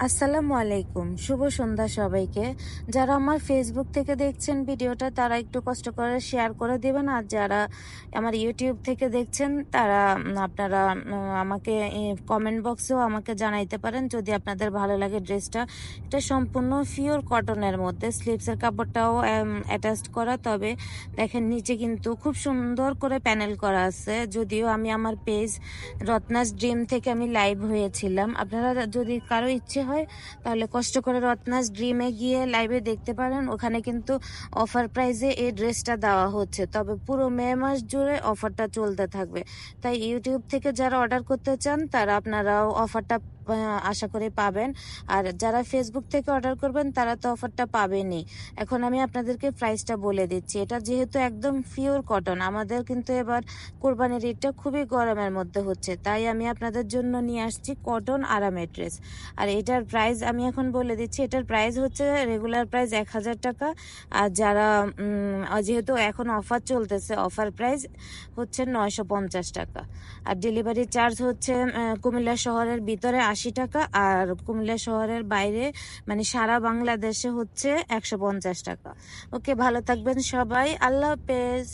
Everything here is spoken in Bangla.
আসসালামু আলাইকুম, শুভ সন্ধ্যা সবাইকে। যারা আমার ফেসবুক থেকে দেখছেন ভিডিওটা তারা একটু কষ্ট করে শেয়ার করে দেবেন, আর যারা আমার ইউটিউব থেকে দেখছেন তারা আপনারা আমাকে কমেন্ট বক্সেও আমাকে জানাইতে পারেন যদি আপনাদের ভালো লাগে ড্রেসটা। এটা সম্পূর্ণ পিওর কটনের মধ্যে, স্লিভসের কাপড়টাও অ্যাটাচড করা, তবে দেখেন নিচে কিন্তু খুব সুন্দর করে প্যানেল করা আছে। যদিও আমি আমার পেজ রত্নাস ড্রিম থেকে আমি লাইভ হয়েছিলাম, আপনারা যদি কারো ইচ্ছে হয় তাহলে কষ্ট করে রত্নাস ড্রিমে গিয়ে লাইভে দেখতে পারেন। ওখানে কিন্তু অফার প্রাইসে এই ড্রেসটা দেওয়া হচ্ছে, তবে পুরো মে মাস জুড়ে অফারটা চলতে থাকবে। তাই ইউটিউব থেকে যারা অর্ডার করতে চান তারা আপনারাও অফারটা আশা করি পাবেন, আর যারা ফেসবুক থেকে অর্ডার করবেন তারা তো অফারটা পাবেনই। এখন আমি আপনাদেরকে প্রাইসটা বলে দিচ্ছি। এটা যেহেতু একদম পিওর কটন, আমাদের কিন্তু এবার কোরবানির ঈদটা খুবই গরমের মধ্যে হচ্ছে, তাই আমি আপনাদের জন্য নিয়ে আসছি কটন আরামের ড্রেস। আর এটার প্রাইস আমি এখন বলে দিচ্ছি। এটার প্রাইস হচ্ছে রেগুলার প্রাইস 1000 টাকা, আর যারা যেহেতু এখন অফার চলতেছে, অফার প্রাইস হচ্ছে 950 টাকা। আর ডেলিভারি চার্জ হচ্ছে কুমিল্লা শহরের ভিতরে 80 টাকা, আর কুমিল্লা শহরের বাইরে মানে সারা বাংলাদেশে হচ্ছে 150 টাকা। ওকে, ভালো থাকবেন সবাই, আল্লাহ হাফেজ।